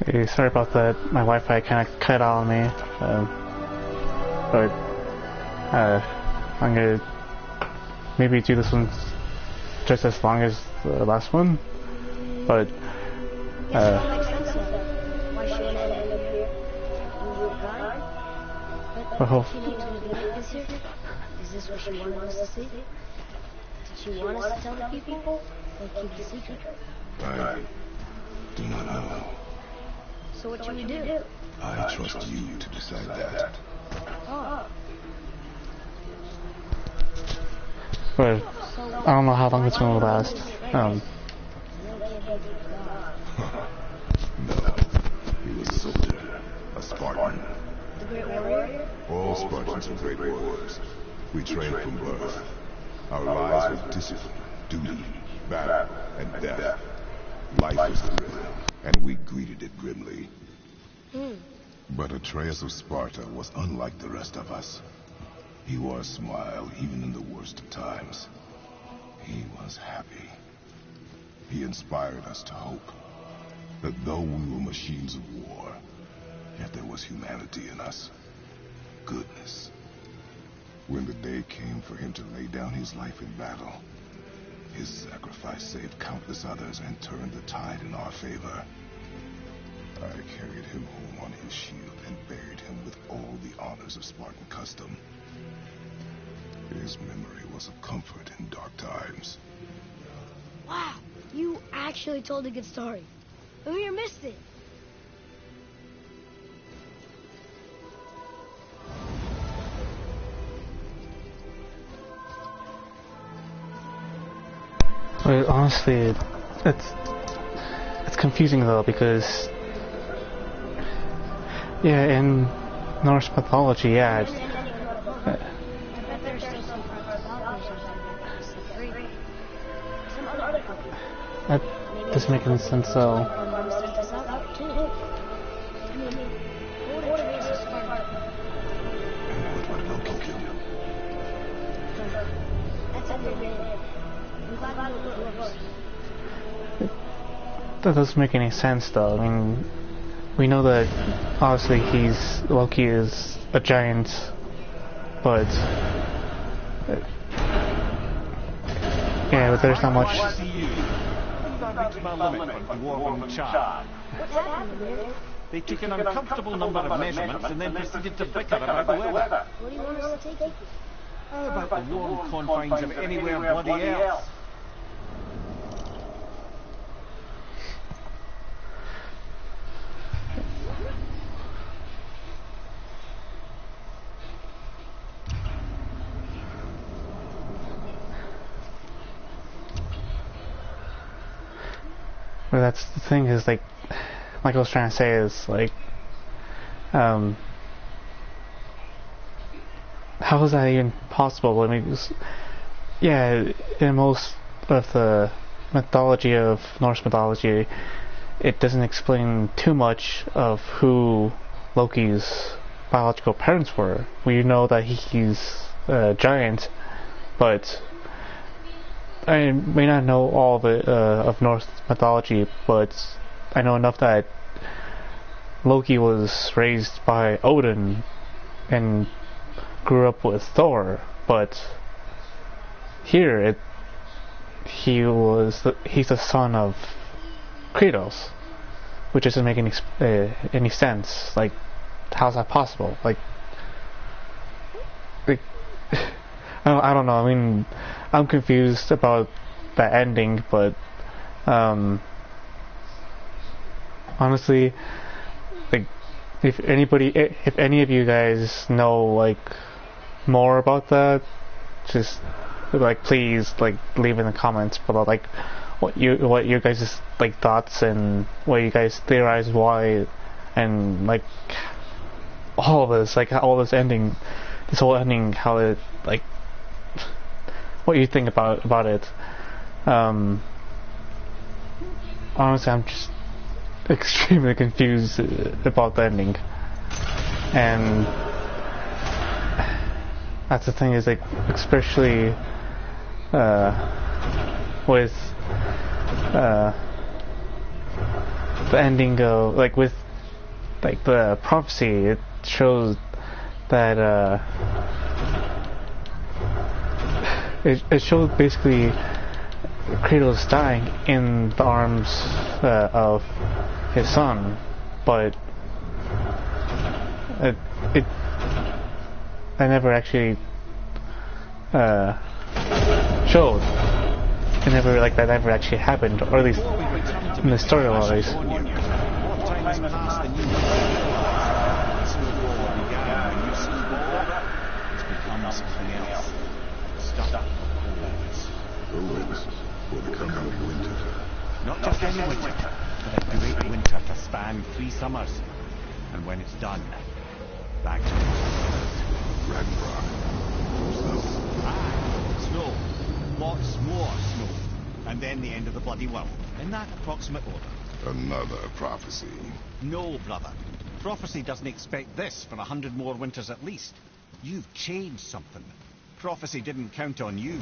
Hey, sorry about that. My Wi-Fi kind of cut out on me, but I'm gonna maybe do this one just as long as the last one, but well, Is this what she wanted us to see? Did she want us to tell the people or keep the secret? I do not know. So what should we do? I trust you to decide that. Oh. but I don't know how long it's gonna last. No, he was a soldier, a Spartan. The Great Warrior? All Spartans are great warriors. We trained from birth. Our lives were discipline, duty, battle, and death. Life was grim, and we greeted it grimly. But Atreus of Sparta was unlike the rest of us. He wore a smile even in the worst of times. He was happy. He inspired us to hope that though we were machines of war, yet there was humanity in us. Goodness. When the day came for him to lay down his life in battle, his sacrifice saved countless others and turned the tide in our favor. I carried him home on his shield and buried him with all the honors of Spartan custom. His memory was a comfort in dark times. Wow, you actually told a good story. And we missed it. But honestly, it's confusing though, because yeah, in Norse mythology, yeah, that doesn't make any sense though. And what would Loki kill you? That doesn't make any sense though. I mean, we know that obviously Loki is a giant, but yeah, but there's not much. They took an uncomfortable number of measurements and then proceeded to bicker about the weather. What do you want us to take? How about the warm confines of anywhere bloody else? But that's the thing is like I was trying to say is like, how is that even possible? I mean, yeah, in most of the mythology of Norse mythology, it doesn't explain too much of who Loki's biological parents were. We know that he's a giant, but I may not know all of it of Norse mythology, but I know enough that Loki was raised by Odin and grew up with Thor, but here he's the son of Kratos, which doesn't make any sense. Like, how's that possible? Like I don't know. I mean, I'm confused about the ending, but honestly, like, if any of you guys know like more about that, just like please like leave in the comments below, like what your guys' like thoughts and what you guys theorize why, and like all of this, like all this ending, this whole ending, how it like what you think about it. Honestly, I'm just extremely confused about the ending, and that's the thing is like, especially with the ending of like with like the prophecy, it shows that it shows basically Kratos dying in the arms of his son, but I never actually showed. It never like that ever actually happened, or at least in the storylines. Omens for the coming winter. Not just any winter, but a great winter to span 3 summers. And when it's done, back to Ragnarok. snow. Lots more snow. And then the end of the bloody world. In that approximate order. Another prophecy. No, brother. Prophecy doesn't expect this for 100 more winters at least. You've changed something. Prophecy didn't count on you.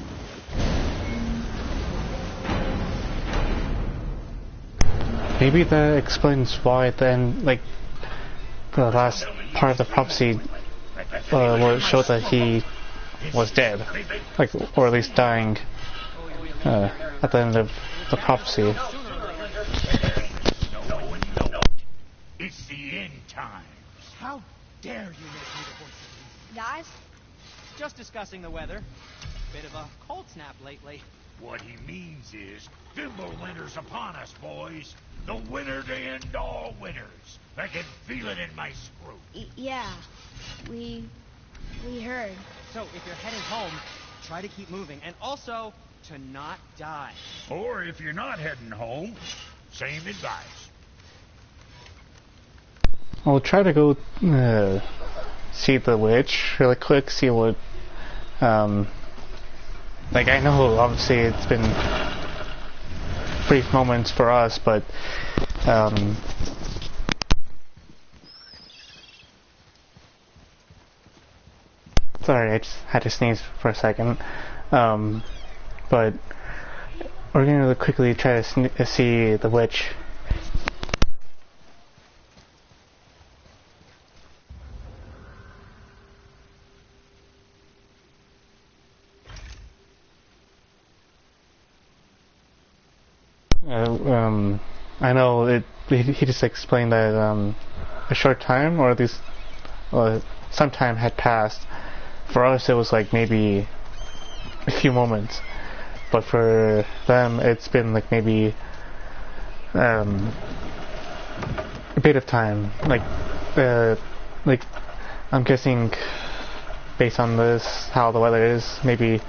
Maybe that explains why then, like, the last part of the prophecy showed that he was dead, like, or at least dying at the end of the prophecy. It's the end times. How dare you make me the voice of reason? Guys, Just discussing the weather. Bit of a cold snap lately. What he means is, Thimble winter's upon us, boys. The winter to end all winters. I can feel it in my screw. yeah, we heard. So if you're heading home, try to keep moving. And also, to not die. Or if you're not heading home, same advice. I'll try to go see the witch really quick, see what like, I know obviously it's been brief moments for us, but sorry, I just had to sneeze for a second. But we're gonna quickly try to see the witch. I know he just explained that a short time, or at least some time had passed. For us it was like maybe a few moments, but for them it's been like maybe a bit of time. Like I'm guessing, based on this, how the weather is, maybe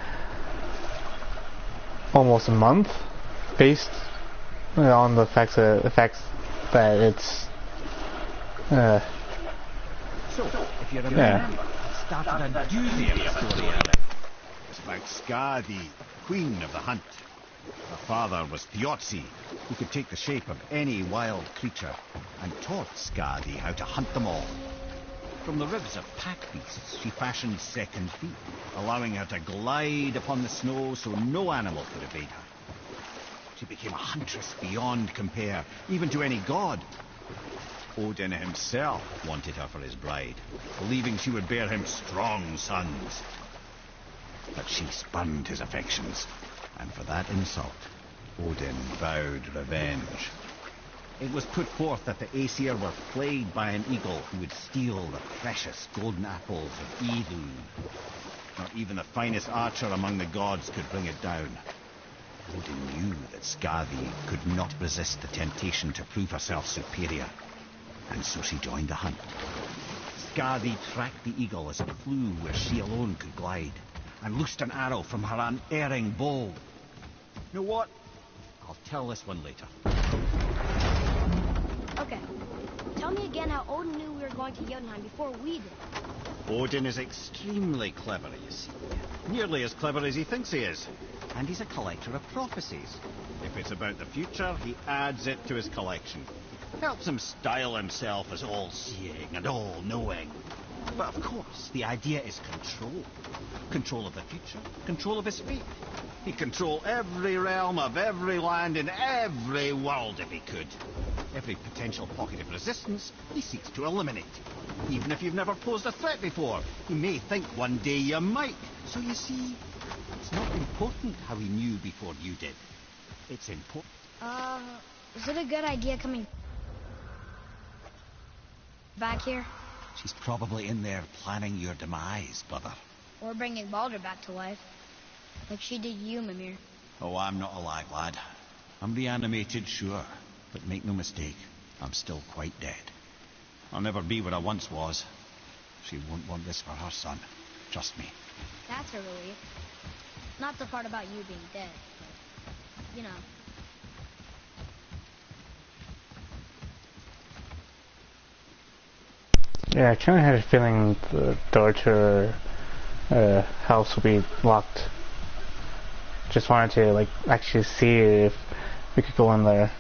almost a month, based on the fact that it's So, if you remember, it started a doozy of a story. It's about Skadi, queen of the hunt. Her father was Thiotzi, who could take the shape of any wild creature, and taught Skadi how to hunt them all. From the ribs of pack beasts, she fashioned second feet, allowing her to glide upon the snow so no animal could evade her. She became a huntress beyond compare, even to any god. Odin himself wanted her for his bride, believing she would bear him strong sons. But she spurned his affections, and for that insult, Odin vowed revenge. It was put forth that the Aesir were plagued by an eagle who would steal the precious golden apples of Idun. Not even the finest archer among the gods could bring it down. Odin knew that Skadi could not resist the temptation to prove herself superior, and so she joined the hunt. Skadi tracked the eagle as it flew where she alone could glide, and loosed an arrow from her unerring bow. You know what? I'll tell this one later. Okay, tell me again how Odin knew we were going to Jotunheim before we did. Odin is extremely clever, you see. Nearly as clever as he thinks he is. And he's a collector of prophecies. If it's about the future, he adds it to his collection. Helps him style himself as all-seeing and all-knowing. But of course, the idea is control. Control of the future, control of his fate. He'd control every realm of every land in every world if he could. Every potential pocket of resistance he seeks to eliminate. Even if you've never posed a threat before, he may think one day you might. So you see, it's not important how he knew before you did. It's important. Is it a good idea coming back here? She's probably in there planning your demise, brother. Or bringing Baldur back to life, like she did you, Mimir. Oh, I'm not a lag, lad. I'm reanimated, sure. But make no mistake, I'm still quite dead. I'll never be what I once was. She won't want this for her son. Trust me. That's a relief. Not the part about you being dead, but, you know. Yeah, I kind of had a feeling the door to her house would be locked. Just wanted to like actually see if we could go in there.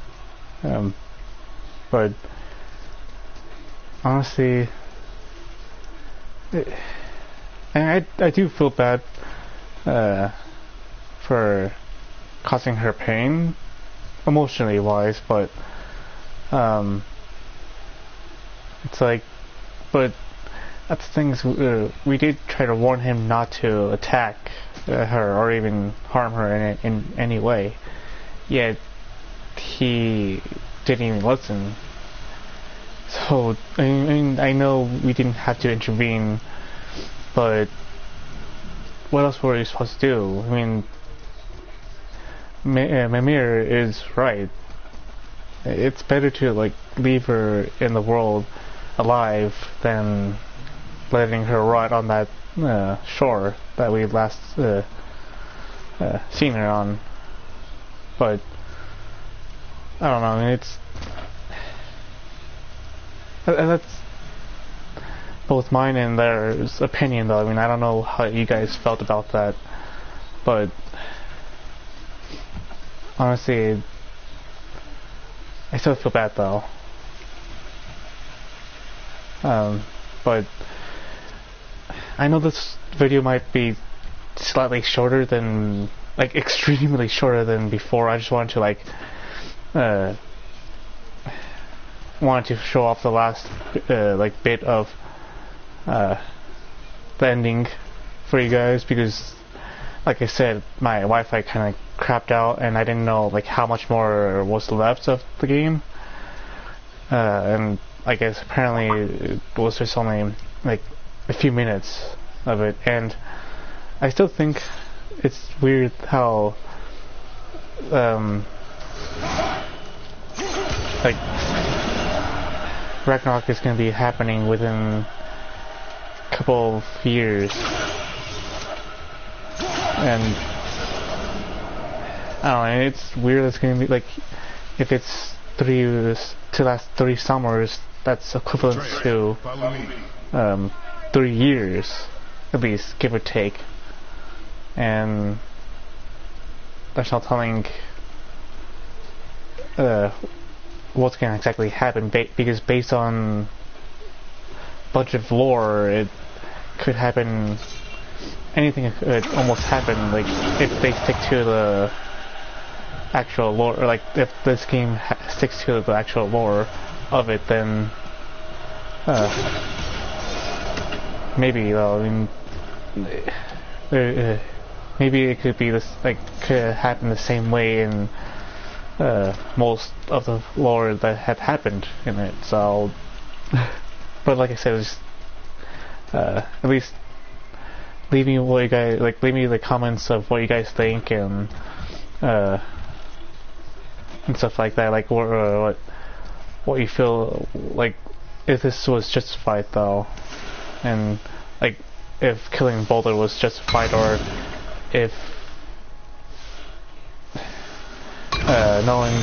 But honestly, I do feel bad for causing her pain, emotionally wise, but it's like, but that's the things we did try to warn him not to attack her or even harm her in any way, yet he didn't even listen. So I mean, I know we didn't have to intervene, but what else were we supposed to do? I mean, Mimir is right. It's better to like leave her in the world alive than letting her rot on that shore that we last seen her on. But I don't know. I mean, it's that's both mine and theirs opinion, though. I mean, I don't know how you guys felt about that, but honestly, I still feel bad though. But I know this video might be slightly shorter than, like, extremely shorter than before. I just wanted to like wanted to show off the last like bit of the ending for you guys, because like I said, my Wi-Fi kind of crapped out and I didn't know like how much more was left of the game, and I guess apparently it was just only like a few minutes of it, and I still think it's weird how like Ragnarok is going to be happening within a couple of years, and I don't know, it's weird. It's going to be like, if it's to last 3 summers, that's equivalent to 3 years at least, give or take, and that's not telling what's going to exactly happen, because based on bunch of lore, it could happen, anything could almost happen, like if they stick to the actual lore, or like if this game sticks to the actual lore of it, then maybe though, I mean, maybe it could be this, like, could happen the same way in most of the lore that had happened in it. So, but like I said, just at least leave me what you guys like. Leave me the comments of what you guys think and stuff like that. Like what you feel like, if this was justified though, and like if killing Baldur was justified, or if knowing,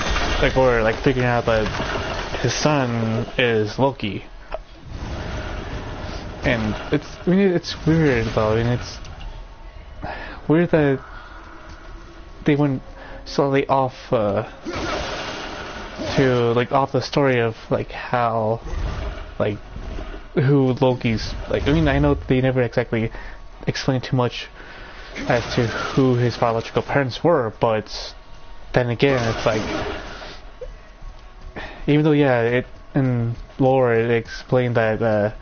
like, or like figuring out that his son is Loki. And I mean, it's weird though. I mean, it's weird that they went slightly off to like off the story of like how, like, who Loki's, like, I mean, I know they never exactly explained too much as to who his biological parents were, but then again, it's like, even though in lore it explained that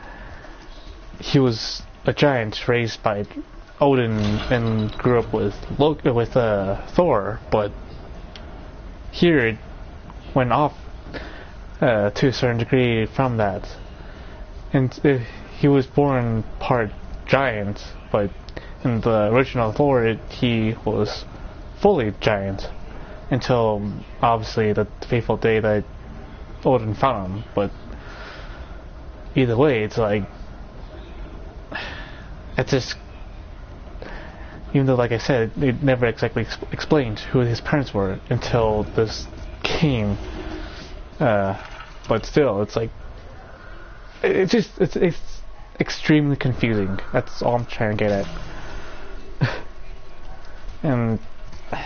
he was a giant raised by Odin and grew up with Thor, but here it went off to a certain degree from that, and he was born part giant, but in the original Thor he was fully giant until obviously the fateful day that Odin found him. But either way, it's like it's just, even though, like I said, it never exactly explained who his parents were until this came. But still, it's like it's extremely confusing. That's all I'm trying to get at. And I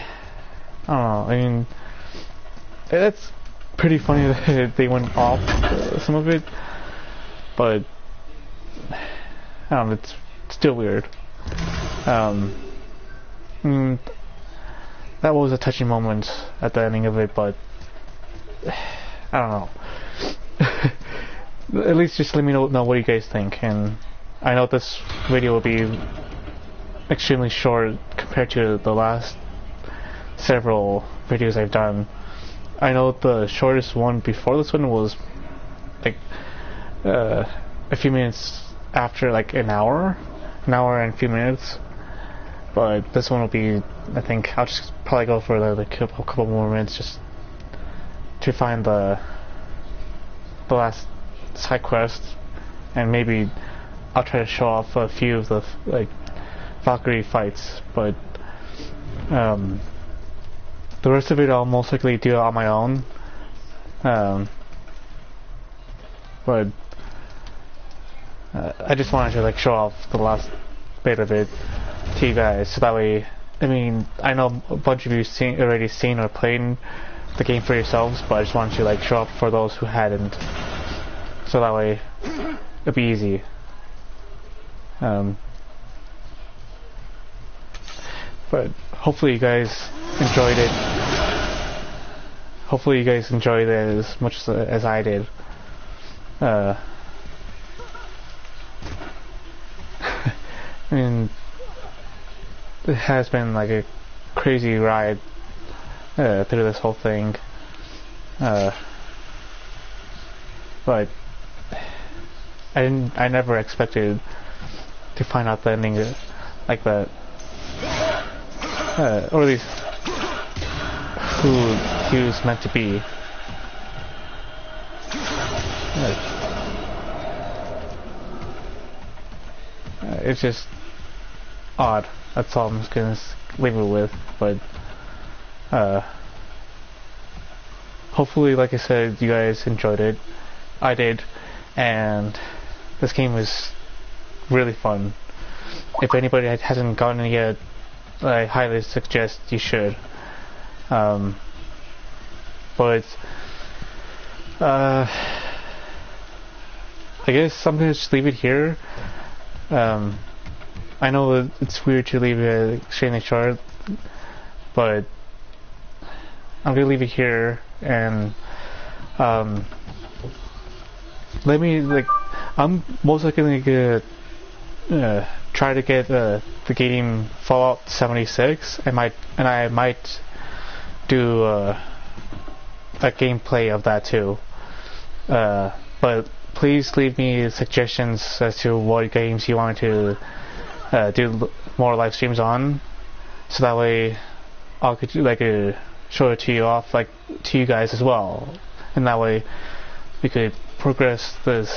don't know. I mean, that's pretty funny that they went off some of it, but I don't know. It's still weird. That was a touching moment at the ending of it, but I don't know. At least just let me know what you guys think. And I know this video will be extremely short compared to the last several videos I've done. I know the shortest one before this one was like a few minutes after, like an hour and a few minutes. But this one will be, I think I'll just probably go for a couple more minutes just to find the last side quest, and maybe I'll try to show off a few of the Valkyrie fights, but the rest of it I'll most likely do on my own. But I just wanted to show off the last bit of it to you guys, so that way, I mean, I know a bunch of you already seen or played the game for yourselves, but I just wanted to show up for those who hadn't, so that way it'll be easy. But hopefully you guys enjoyed it. Hopefully you guys enjoyed it as much as I did. I mean, it has been a crazy ride through this whole thing, but I never expected to find out the ending like that, or at least who he was meant to be. It's just odd. That's all I'm just gonna leave it with. But hopefully, like I said, you guys enjoyed it. I did, and this game was really fun. If anybody hasn't gotten it yet, I highly suggest you should. But I guess I'm gonna just leave it here. I know that it's weird to leave it extremely short, but I'm gonna leave it here, and let me I'm most likely gonna try to get the game Fallout 76. I might do a gameplay of that too. But please leave me suggestions as to what games you want to do more live streams on, so that way I could show it to you off to you guys as well, and that way we could progress this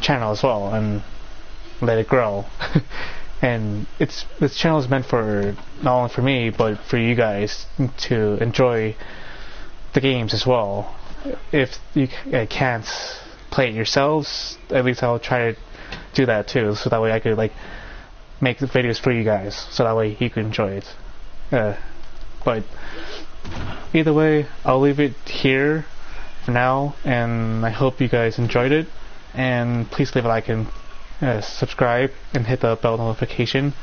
channel as well and let it grow. And this channel is meant for not only for me but for you guys to enjoy the games as well. If you can't play it yourselves, at least I'll try to do that too, so that way I could make the videos for you guys, so that way you can enjoy it. But either way, I'll leave it here for now, and I hope you guys enjoyed it. And please leave a like and subscribe and hit the bell notification,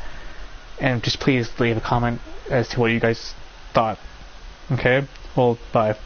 and just please leave a comment as to what you guys thought. Okay? Well, bye.